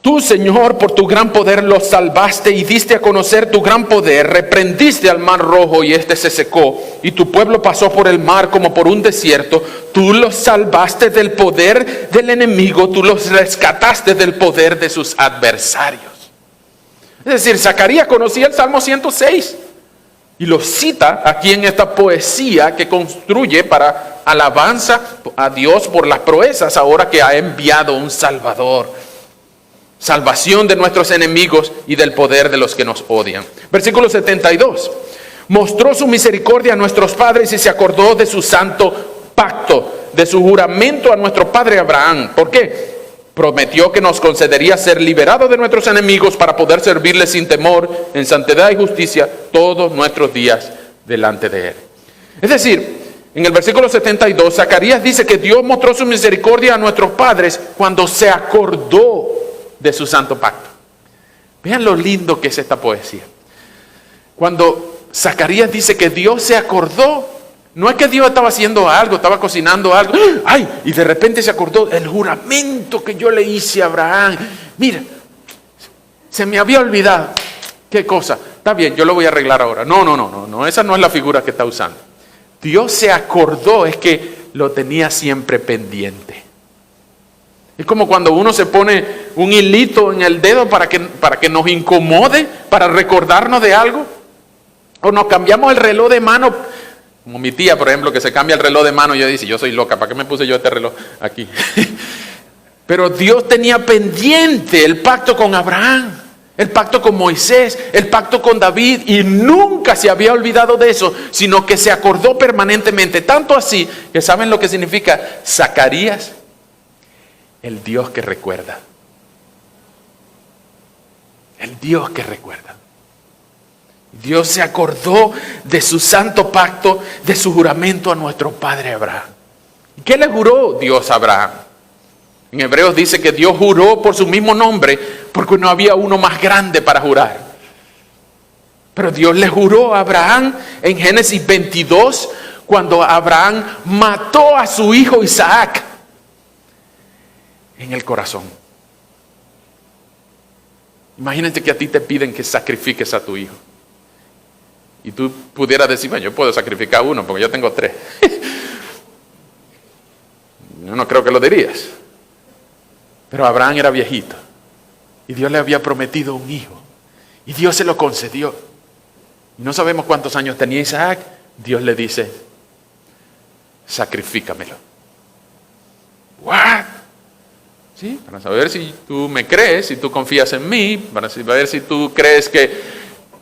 Tú, Señor, por tu gran poder los salvaste y diste a conocer tu gran poder. Reprendiste al mar rojo y éste se secó, y tu pueblo pasó por el mar como por un desierto. Tú los salvaste del poder del enemigo, tú los rescataste del poder de sus adversarios. Es decir, Zacarías conocía el Salmo 106 y lo cita aquí en esta poesía que construye para alabanza a Dios por las proezas ahora que ha enviado un Salvador. Salvación de nuestros enemigos y del poder de los que nos odian. Versículo 72. Mostró su misericordia a nuestros padres y se acordó de su santo pacto, de su juramento a nuestro padre Abraham. ¿Por qué? Prometió que nos concedería ser liberados de nuestros enemigos para poder servirle sin temor, en santidad y justicia, todos nuestros días delante de Él. Es decir, en el versículo 72, Zacarías dice que Dios mostró su misericordia a nuestros padres cuando se acordó de su santo pacto. Vean lo lindo que es esta poesía. Cuando Zacarías dice que Dios se acordó, no es que Dios estaba haciendo algo, estaba cocinando algo, ¡ay! Y de repente se acordó el juramento que yo le hice a Abraham. Mira, se me había olvidado. ¿Qué cosa? Está bien, yo lo voy a arreglar ahora. No, esa no es la figura que está usando. Dios se acordó, es que lo tenía siempre pendiente. Es como cuando uno se pone un hilito en el dedo para que nos incomode, para recordarnos de algo. O nos cambiamos el reloj de mano, como mi tía, por ejemplo, que se cambia el reloj de mano y ella dice, yo soy loca, ¿para qué me puse yo este reloj aquí? Pero Dios tenía pendiente el pacto con Abraham, el pacto con Moisés, el pacto con David, y nunca se había olvidado de eso, sino que se acordó permanentemente. Tanto así que ¿saben lo que significa Zacarías? El Dios que recuerda. El Dios que recuerda. Dios se acordó de su santo pacto, de su juramento a nuestro padre Abraham. ¿Y qué le juró Dios a Abraham? En Hebreos dice que Dios juró por su mismo nombre porque no había uno más grande para jurar. Pero Dios le juró a Abraham en Génesis 22 cuando Abraham mató a su hijo Isaac en el corazón. Imagínate que a ti te piden que sacrifiques a tu hijo. Y tú pudieras decir, bueno, yo puedo sacrificar uno porque yo tengo 3. Yo no creo que lo dirías. Pero Abraham era viejito. Y Dios le había prometido un hijo. Y Dios se lo concedió. Y no sabemos cuántos años tenía Isaac. Dios le dice, sacrifícamelo. ¿What? ¿Sí? Para saber si tú me crees, si tú confías en mí, para saber si tú crees que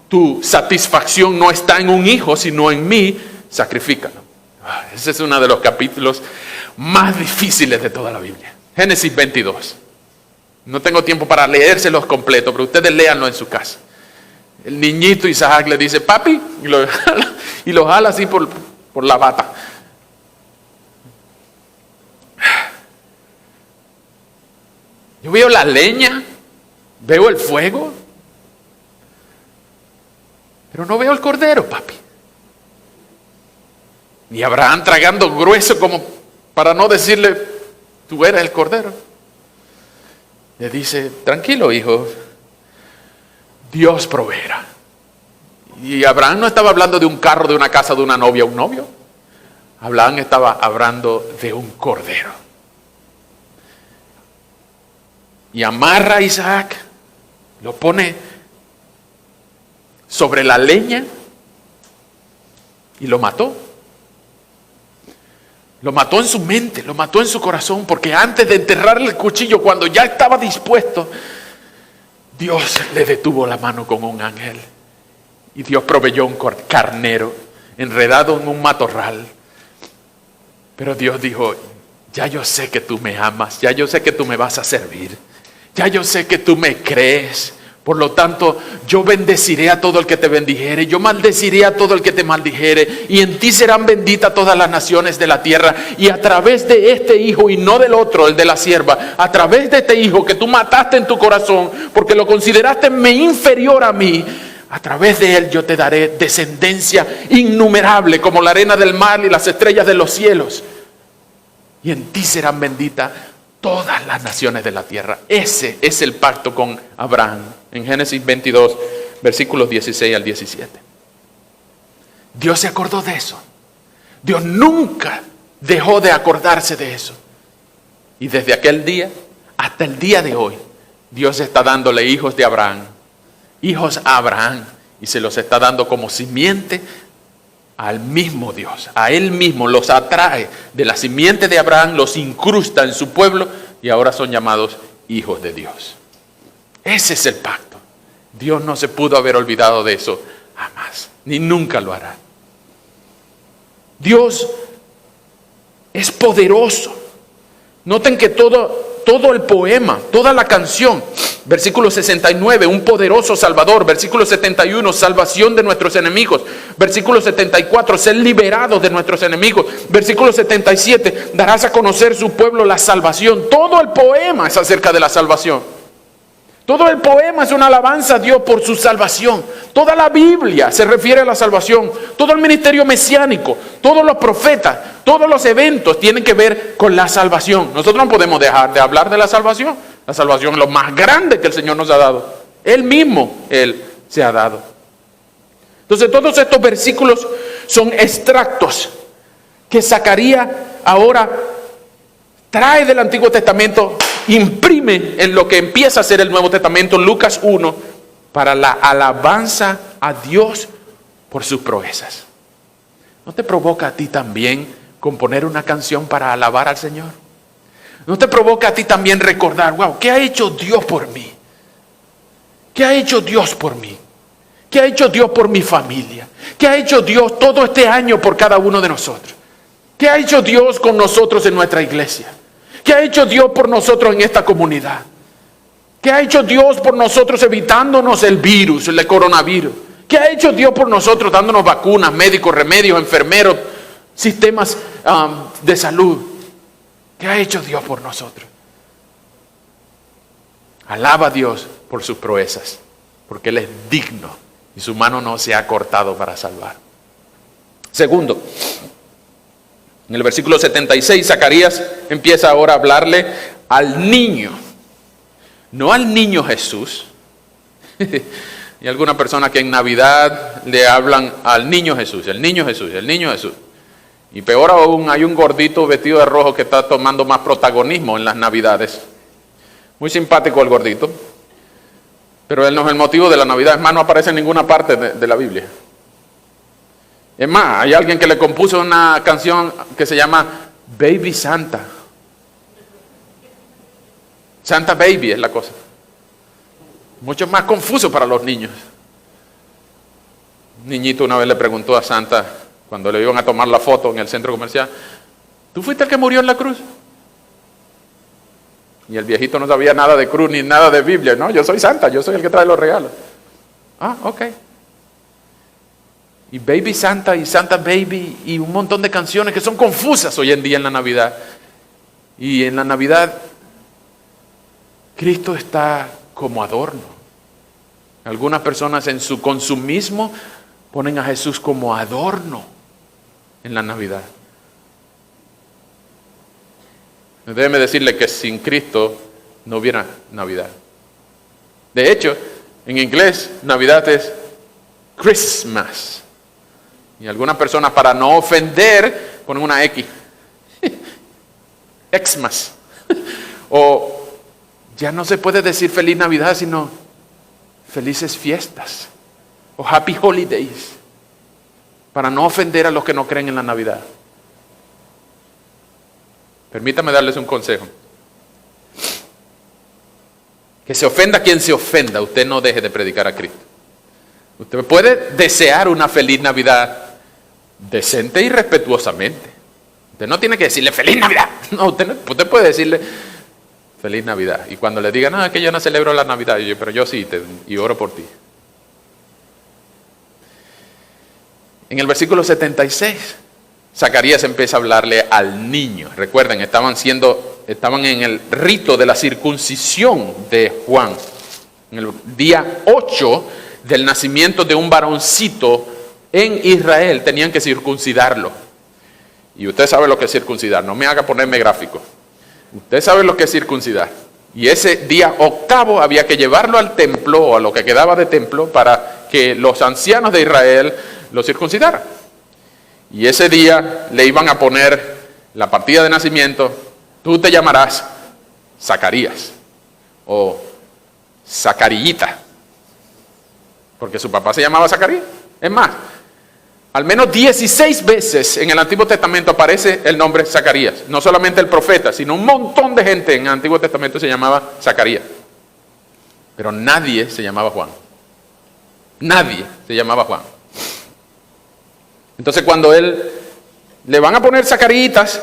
tu satisfacción no está en un hijo, sino en mí, sacrifícalo. Ese es uno de los capítulos más difíciles de toda la Biblia. Génesis 22. No tengo tiempo para leérselos completos, pero ustedes léanlo en su casa. El niñito Isaac le dice, papi, y lo jala así por la bata. Yo veo la leña, veo el fuego, pero no veo el cordero, papi. Y Abraham tragando grueso como para no decirle, tú eres el cordero. Le dice, tranquilo hijo, Dios proveerá. Y Abraham no estaba hablando de un carro, de una casa, de una novia, un novio. Abraham estaba hablando de un cordero. Y amarra a Isaac, lo pone sobre la leña y lo mató. Lo mató en su mente, lo mató en su corazón, porque antes de enterrarle el cuchillo, cuando ya estaba dispuesto, Dios le detuvo la mano con un ángel. Y Dios proveyó un carnero enredado en un matorral. Pero Dios dijo, ya yo sé que tú me amas, ya yo sé que tú me vas a servir, ya yo sé que tú me crees. Por lo tanto, yo bendeciré a todo el que te bendijere, yo maldeciré a todo el que te maldijere, y en ti serán benditas todas las naciones de la tierra. Y a través de este hijo, y no del otro, el de la sierva, a través de este hijo que tú mataste en tu corazón, porque lo consideraste inferior a mí, a través de él yo te daré descendencia innumerable, como la arena del mar y las estrellas de los cielos. Y en ti serán benditas todas las naciones de la tierra. Ese es el pacto con Abraham. En Génesis 22, versículos 16 al 17. Dios se acordó de eso. Dios nunca dejó de acordarse de eso. Y desde aquel día hasta el día de hoy, Dios está dándole hijos de Abraham, hijos a Abraham, y se los está dando como simiente al mismo Dios. A Él mismo los atrae de la simiente de Abraham, los incrusta en su pueblo y ahora son llamados hijos de Dios. Ese es el pacto. Dios no se pudo haber olvidado de eso jamás, ni nunca lo hará. Dios es poderoso. Noten que todo el poema, toda la canción, versículo 69, un poderoso Salvador. Versículo 71, salvación de nuestros enemigos. Versículo 74, ser liberados de nuestros enemigos. Versículo 77, darás a conocer su pueblo la salvación. Todo el poema es acerca de la salvación. Todo el poema es una alabanza a Dios por su salvación. Toda la Biblia se refiere a la salvación. Todo el ministerio mesiánico, todos los profetas, todos los eventos tienen que ver con la salvación. Nosotros no podemos dejar de hablar de la salvación. La salvación es lo más grande que el Señor nos ha dado. Él mismo, Él se ha dado. Entonces todos estos versículos son extractos que Zacarías ahora trae del Antiguo Testamento, imprime en lo que empieza a ser el Nuevo Testamento, Lucas 1, para la alabanza a Dios por sus proezas. ¿No te provoca a ti también componer una canción para alabar al Señor? ¿No te provoca a ti también recordar, wow, ¿qué ha hecho Dios por mí? ¿Qué ha hecho Dios por mí? ¿Qué ha hecho Dios por mi familia? ¿Qué ha hecho Dios todo este año por cada uno de nosotros? ¿Qué ha hecho Dios con nosotros en nuestra iglesia? ¿Qué ha hecho Dios por nosotros en esta comunidad? ¿Qué ha hecho Dios por nosotros evitándonos el virus, el coronavirus? ¿Qué ha hecho Dios por nosotros dándonos vacunas, médicos, remedios, enfermeros, sistemas de salud? ¿Qué ha hecho Dios por nosotros? Alaba a Dios por sus proezas, porque Él es digno y su mano no se ha cortado para salvar. Segundo, en el versículo 76, Zacarías empieza ahora a hablarle al niño, no al niño Jesús. Y alguna persona que en Navidad le hablan al niño Jesús, el niño Jesús, el niño Jesús. Y peor aún, hay un gordito vestido de rojo que está tomando más protagonismo en las Navidades. Muy simpático el gordito, pero él no es el motivo de la Navidad. Es más, no aparece en ninguna parte de la Biblia. Es más, hay alguien que le compuso una canción que se llama Baby Santa. Santa Baby es la cosa. Mucho más confuso para los niños. Un niñito una vez le preguntó a Santa, cuando le iban a tomar la foto en el centro comercial, ¿tú fuiste el que murió en la cruz? Y el viejito no sabía nada de cruz ni nada de Biblia. No, yo soy Santa, yo soy el que trae los regalos. Ah, ok. Y Baby Santa y Santa Baby y un montón de canciones que son confusas hoy en día en la Navidad. Y en la Navidad, Cristo está como adorno. Algunas personas en su consumismo ponen a Jesús como adorno en la Navidad. Déjeme decirle que sin Cristo no hubiera Navidad. De hecho, en inglés, Navidad es Christmas. Y algunas personas, para no ofender, ponen una X. Xmas. O ya no se puede decir feliz Navidad, sino felices fiestas. O happy holidays. Para no ofender a los que no creen en la Navidad. Permítame darles un consejo. Que se ofenda quien se ofenda, usted no deje de predicar a Cristo. Usted puede desear una feliz Navidad decente y respetuosamente. Usted no tiene que decirle feliz Navidad. No, usted puede decirle feliz Navidad. Y cuando le digan, no, es que yo no celebro la Navidad, pero yo sí, y oro por ti. En el versículo 76, Zacarías empieza a hablarle al niño. Recuerden, estaban en el rito de la circuncisión de Juan. En el día 8 del nacimiento de un varoncito en Israel, tenían que circuncidarlo. Y usted sabe lo que es circuncidar, no me haga ponerme gráfico. Usted sabe lo que es circuncidar. Y ese día 8 había que llevarlo al templo, o a lo que quedaba de templo, para que los ancianos de Israel lo circuncidaran. Y ese día le iban a poner la partida de nacimiento, tú te llamarás Zacarías, o Zacarillita, porque su papá se llamaba Zacarías. Es más, al menos 16 veces en el Antiguo Testamento aparece el nombre Zacarías. No solamente el profeta, sino un montón de gente en el Antiguo Testamento se llamaba Zacarías. Pero nadie se llamaba Juan. Nadie se llamaba Juan. Entonces cuando él le van a poner Zacarías,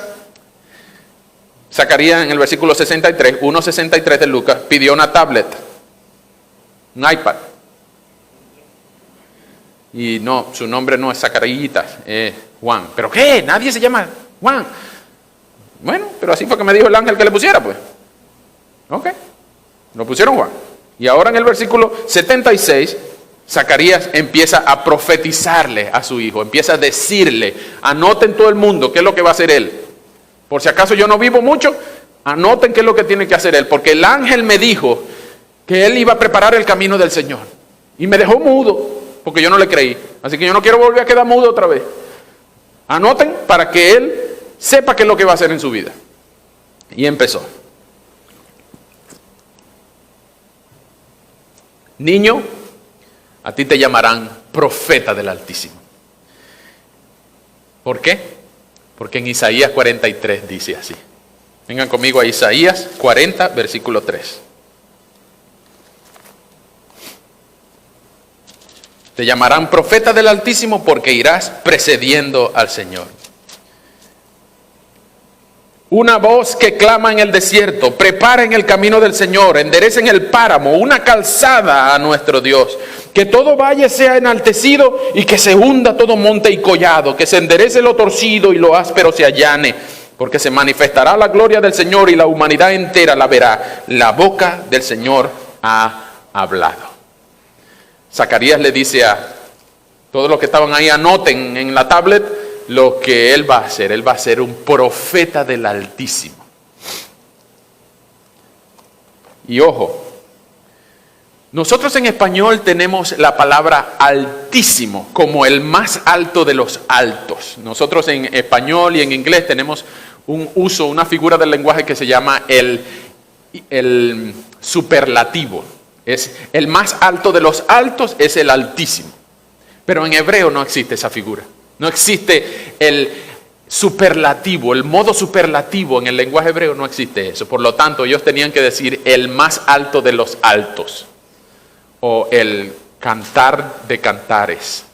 Zacarías en el versículo 63, 1:63 de Lucas, pidió una tablet, un iPad. Y no, su nombre no es Zacarías, es Juan. ¿Pero qué? Nadie se llama Juan. Bueno, pero así fue que me dijo el ángel que le pusiera, pues. Ok, lo pusieron Juan. Y ahora en el versículo 76, Zacarías empieza a profetizarle a su hijo, empieza a decirle, anoten todo el mundo qué es lo que va a hacer él. Por si acaso yo no vivo mucho, anoten qué es lo que tiene que hacer él, porque el ángel me dijo que él iba a preparar el camino del Señor. Y me dejó mudo, porque yo no le creí. Así que yo no quiero volver a quedar mudo otra vez. Anoten para que él sepa qué es lo que va a hacer en su vida. Y empezó. Niño, a ti te llamarán profeta del Altísimo. ¿Por qué? Porque en Isaías 43 dice así. Vengan conmigo a Isaías 40, versículo 3. Te llamarán profeta del Altísimo porque irás precediendo al Señor. Una voz que clama en el desierto, preparen el camino del Señor, enderecen el páramo, una calzada a nuestro Dios. Que todo valle sea enaltecido y que se hunda todo monte y collado, que se enderece lo torcido y lo áspero se allane, porque se manifestará la gloria del Señor y la humanidad entera la verá. La boca del Señor ha hablado. Zacarías le dice a todos los que estaban ahí, anoten en la tablet lo que él va a hacer. Él va a ser un profeta del Altísimo. Y ojo, nosotros en español tenemos la palabra altísimo como el más alto de los altos. Nosotros en español y en inglés tenemos un uso, una figura del lenguaje que se llama el superlativo. Es el más alto de los altos, es el altísimo. Pero en hebreo no existe esa figura. No existe el superlativo, el modo superlativo en el lenguaje hebreo, no existe eso. Por lo tanto, ellos tenían que decir el más alto de los altos, o el cantar de cantares,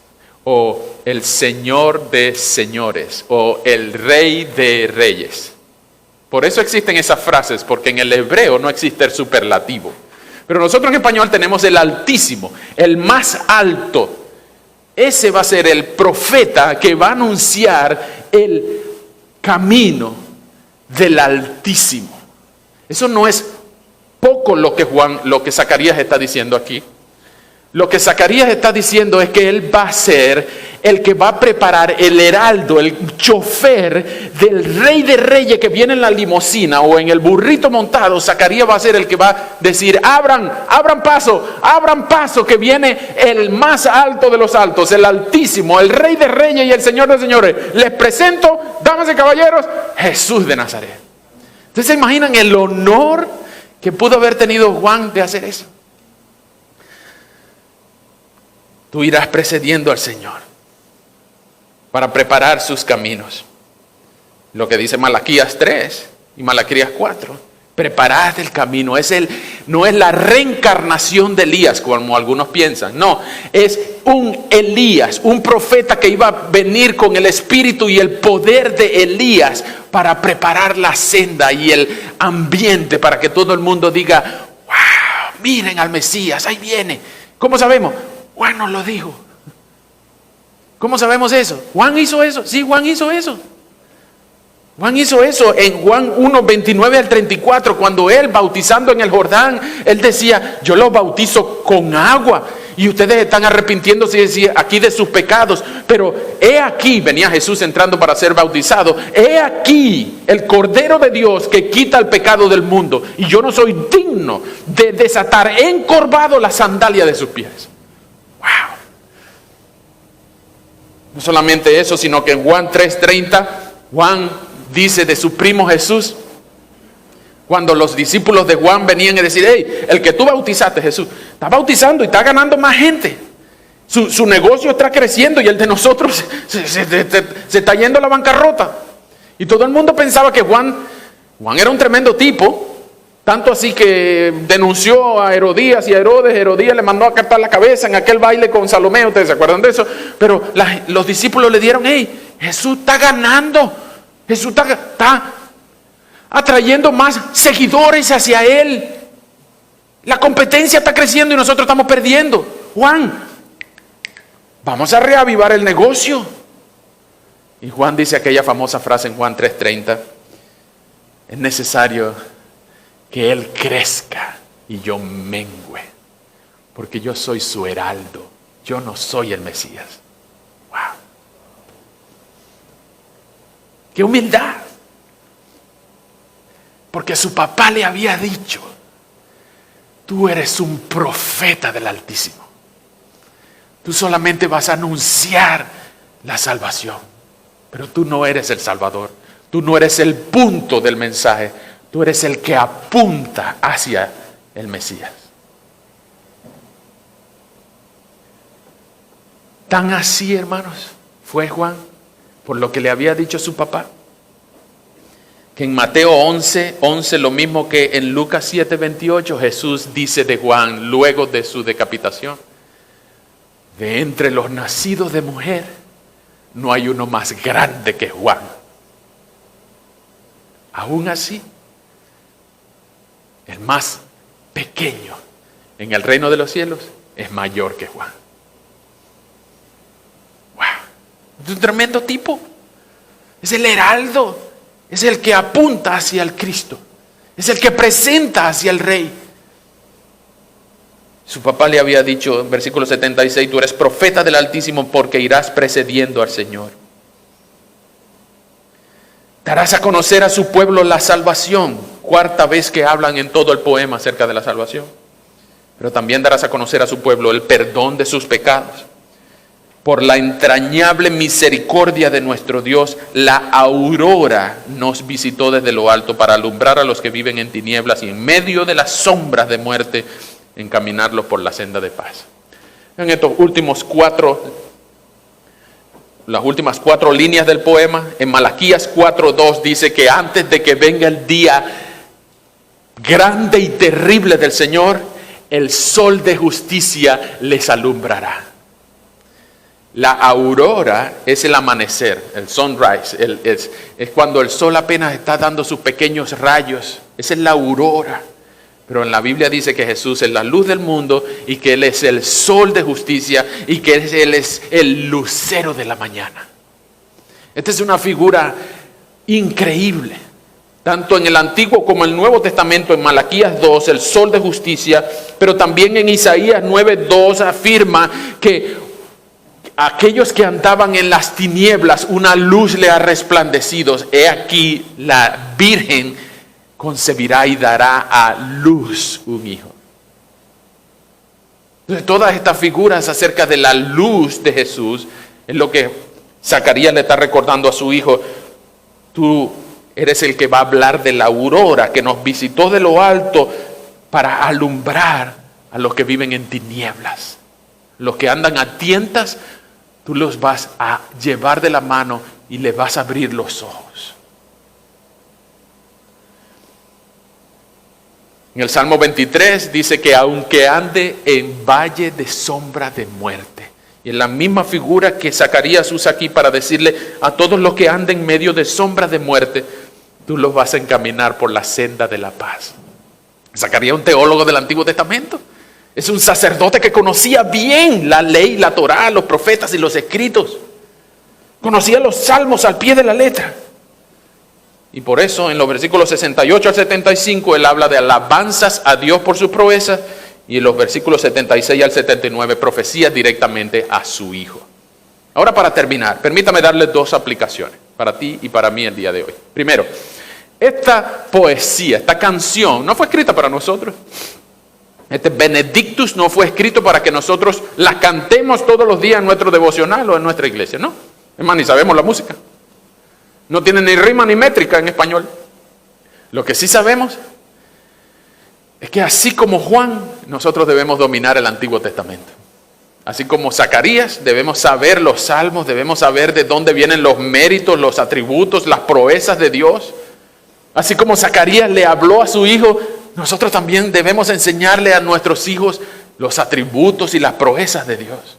o el Señor de señores, o el Rey de reyes. Por eso existen esas frases, porque en el hebreo no existe el superlativo. Pero nosotros en español tenemos el Altísimo, el más alto. Ese va a ser el profeta que va a anunciar el camino del Altísimo. Eso no es poco lo que Zacarías está diciendo aquí. Lo que Zacarías está diciendo es que él va a ser el que va a preparar el heraldo, el chofer del Rey de Reyes que viene en la limusina o en el burrito montado. Zacarías va a ser el que va a decir, abran paso, que viene el más alto de los altos, el Altísimo, el Rey de Reyes y el Señor de señores. Les presento, damas y caballeros, Jesús de Nazaret. ¿Ustedes se imaginan el honor que pudo haber tenido Juan de hacer eso? Tú irás precediendo al Señor para preparar sus caminos. Lo que dice Malaquías 3 y Malaquías 4. Preparad el camino. No es la reencarnación de Elías, como algunos piensan. No, es un Elías, un profeta que iba a venir con el espíritu y el poder de Elías para preparar la senda y el ambiente para que todo el mundo diga, wow, miren al Mesías, ahí viene. ¿Cómo sabemos? Juan nos lo dijo. ¿Cómo sabemos eso? ¿Juan hizo eso? Sí, Juan hizo eso. Juan hizo eso en Juan 1, 29 al 34, cuando él bautizando en el Jordán, él decía, yo los bautizo con agua y ustedes están arrepintiéndose aquí de sus pecados, pero he aquí, venía Jesús entrando para ser bautizado, he aquí el Cordero de Dios que quita el pecado del mundo y yo no soy digno de desatar encorvado la sandalia de sus pies. Wow. No solamente eso, sino que en Juan 3:30, Juan dice de su primo Jesús, cuando los discípulos de Juan venían a decir, hey, el que tú bautizaste, Jesús, está bautizando y está ganando más gente. Su negocio está creciendo y el de nosotros se está yendo a la bancarrota. Y todo el mundo pensaba que Juan era un tremendo tipo. Tanto así que denunció a Herodías y a Herodes. Herodías le mandó a cortar la cabeza en aquel baile con Salomé. ¿Ustedes se acuerdan de eso? Pero los discípulos le dieron, hey, Jesús está ganando. Jesús está atrayendo más seguidores hacia él. La competencia está creciendo y nosotros estamos perdiendo. Juan, vamos a reavivar el negocio. Y Juan dice aquella famosa frase en Juan 3:30. Es necesario que Él crezca y yo mengüe, porque yo soy su heraldo, yo no soy el Mesías. Wow. ¡Qué humildad! Porque su papá le había dicho, tú eres un profeta del Altísimo. Tú solamente vas a anunciar la salvación, pero tú no eres el Salvador, tú no eres el punto del mensaje. Tú eres el que apunta hacia el Mesías. Tan así, hermanos, fue Juan, por lo que le había dicho su papá, que en Mateo 11, lo mismo que en Lucas 7:28, Jesús dice de Juan, luego de su decapitación, de entre los nacidos de mujer, no hay uno más grande que Juan. aún así, el más pequeño en el reino de los cielos es mayor que Juan. ¡Wow! Es un tremendo tipo. Es el heraldo. Es el que apunta hacia el Cristo. Es el que presenta hacia el Rey. Su papá le había dicho en versículo 76, tú eres profeta del Altísimo porque irás precediendo al Señor. Darás a conocer a su pueblo la salvación. Cuarta vez que hablan en todo el poema acerca de la salvación. Pero también darás a conocer a su pueblo el perdón de sus pecados. Por la entrañable misericordia de nuestro Dios, la aurora nos visitó desde lo alto para alumbrar a los que viven en tinieblas y en medio de las sombras de muerte, encaminarlos por la senda de paz. En estos las últimas cuatro líneas del poema, en Malaquías 4:2 dice que antes de que venga el día grande y terrible del Señor, el sol de justicia les alumbrará. La aurora es el amanecer, el sunrise, es cuando el sol apenas está dando sus pequeños rayos. Esa es la aurora. Pero en la Biblia dice que Jesús es la luz del mundo y que Él es el sol de justicia y que Él es el lucero de la mañana. Esta es una figura increíble. Tanto en el Antiguo como en el Nuevo Testamento, en Malaquías 2, el sol de justicia, pero también en Isaías 9:2 afirma que aquellos que andaban en las tinieblas, una luz le ha resplandecido. He aquí la Virgen concebirá y dará a luz un hijo. Entonces, todas estas figuras acerca de la luz de Jesús es lo que Zacarías le está recordando a su hijo. Tú eres el que va a hablar de la aurora que nos visitó de lo alto para alumbrar a los que viven en tinieblas. Los que andan a tientas, tú los vas a llevar de la mano y les vas a abrir los ojos. En el Salmo 23 dice que aunque ande en valle de sombra de muerte. Y en la misma figura que Zacarías usa aquí para decirle a todos los que anden en medio de sombra de muerte, tú los vas a encaminar por la senda de la paz. Zacarías es un teólogo del Antiguo Testamento. Es un sacerdote que conocía bien la ley, la Torá, los profetas y los escritos. Conocía los salmos al pie de la letra. Y por eso en los versículos 68 al 75 él habla de alabanzas a Dios por sus proezas. Y en los versículos 76 al 79 profecías directamente a su Hijo. Ahora, para terminar, permítame darle dos aplicaciones para ti y para mí el día de hoy. Primero, esta poesía, esta canción no fue escrita para nosotros. Este Benedictus no fue escrito para que nosotros la cantemos todos los días en nuestro devocional o en nuestra iglesia, no. Es más, ni sabemos la música. No tiene ni rima ni métrica en español. Lo que sí sabemos es que así como Juan, nosotros debemos dominar el Antiguo Testamento. Así como Zacarías, debemos saber los salmos, debemos saber de dónde vienen los méritos, los atributos, las proezas de Dios. Así como Zacarías le habló a su hijo, nosotros también debemos enseñarle a nuestros hijos los atributos y las proezas de Dios.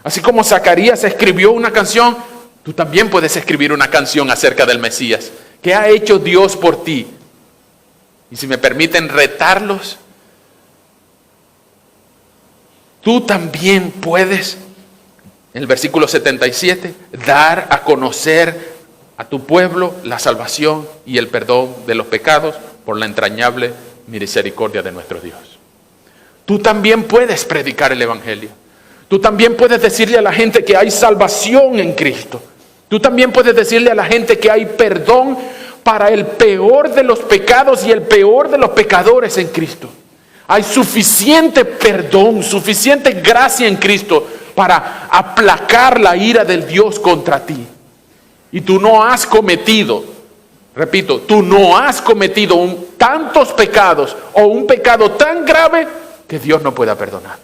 Así como Zacarías escribió una canción, tú también puedes escribir una canción acerca del Mesías. ¿Qué ha hecho Dios por ti? Y si me permiten retarlos, tú también puedes, en el versículo 77, dar a conocer a tu pueblo la salvación y el perdón de los pecados por la entrañable misericordia de nuestro Dios. Tú también puedes predicar el Evangelio. Tú también puedes decirle a la gente que hay salvación en Cristo. Tú también puedes decirle a la gente que hay perdón para el peor de los pecados y el peor de los pecadores en Cristo. Hay suficiente perdón, suficiente gracia en Cristo para aplacar la ira del Dios contra ti. Y tú no has cometido, repito, tú no has cometido tantos pecados o un pecado tan grave que Dios no pueda perdonar.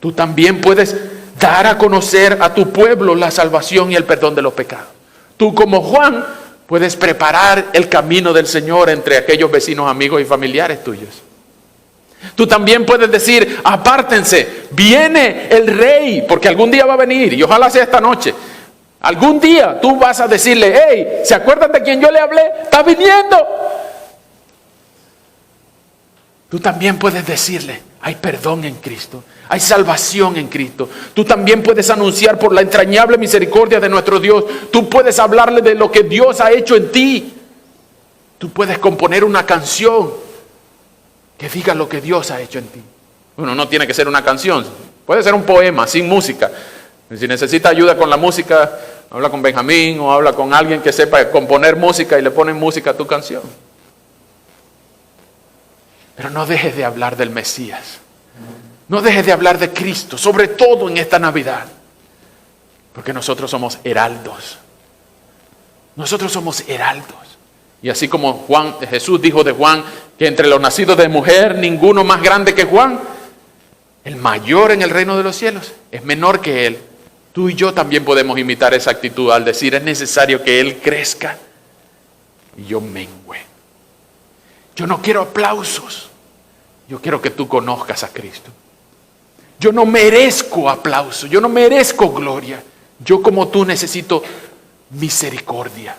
Tú también puedes dar a conocer a tu pueblo la salvación y el perdón de los pecados. Tú como Juan puedes preparar el camino del Señor entre aquellos vecinos, amigos y familiares tuyos. Tú también puedes decir, apártense, viene el Rey, porque algún día va a venir y ojalá sea esta noche. Algún día tú vas a decirle, hey, ¿se acuerdan de quien yo le hablé? ¡Está viniendo! Tú también puedes decirle, hay perdón en Cristo, hay salvación en Cristo. Tú también puedes anunciar por la entrañable misericordia de nuestro Dios. Tú puedes hablarle de lo que Dios ha hecho en ti. Tú puedes componer una canción que diga lo que Dios ha hecho en ti. Bueno, no tiene que ser una canción, puede ser un poema sin música. Si necesita ayuda con la música, habla con Benjamín o habla con alguien que sepa componer música y le ponen música a tu canción. Pero no dejes de hablar del Mesías. No dejes de hablar de Cristo, sobre todo en esta Navidad. Porque nosotros somos heraldos. Nosotros somos heraldos. Y así como Jesús dijo de Juan que entre los nacidos de mujer ninguno más grande que Juan, el mayor en el reino de los cielos es menor que él. Tú y yo también podemos imitar esa actitud al decir, es necesario que él crezca y yo mengüe. Yo no quiero aplausos. Yo quiero que tú conozcas a Cristo. Yo no merezco aplauso. Yo no merezco gloria. Yo como tú necesito misericordia.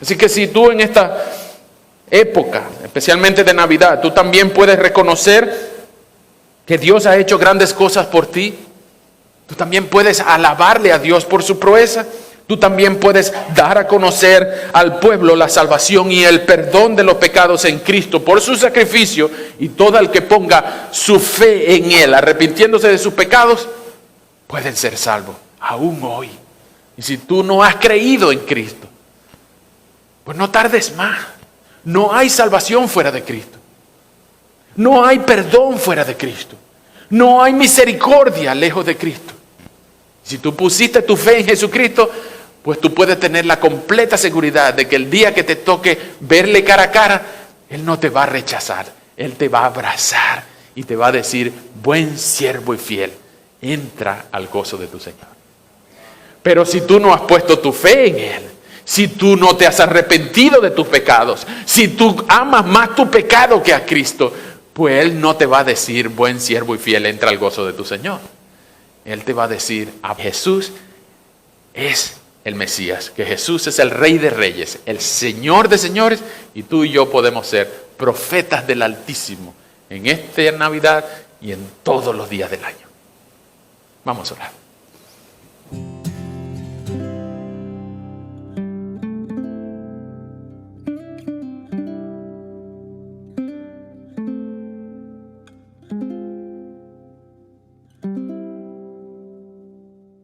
Así que si tú en esta época, especialmente de Navidad, tú también puedes reconocer que Dios ha hecho grandes cosas por ti. Tú también puedes alabarle a Dios por su proeza. Tú también puedes dar a conocer al pueblo la salvación y el perdón de los pecados en Cristo por su sacrificio, y todo el que ponga su fe en Él, arrepintiéndose de sus pecados, pueden ser salvos, aún hoy. Y si tú no has creído en Cristo, pues no tardes más. No hay salvación fuera de Cristo. No hay perdón fuera de Cristo. No hay misericordia lejos de Cristo. Si tú pusiste tu fe en Jesucristo, pues tú puedes tener la completa seguridad de que el día que te toque verle cara a cara, Él no te va a rechazar. Él te va a abrazar y te va a decir, buen siervo y fiel, entra al gozo de tu Señor. Pero si tú no has puesto tu fe en Él, si tú no te has arrepentido de tus pecados, si tú amas más tu pecado que a Cristo, pues Él no te va a decir, buen siervo y fiel, entra al gozo de tu Señor. Él te va a decir, Jesús es el Mesías, que Jesús es el Rey de Reyes, el Señor de Señores, y tú y yo podemos ser profetas del Altísimo en esta Navidad y en todos los días del año. Vamos a orar.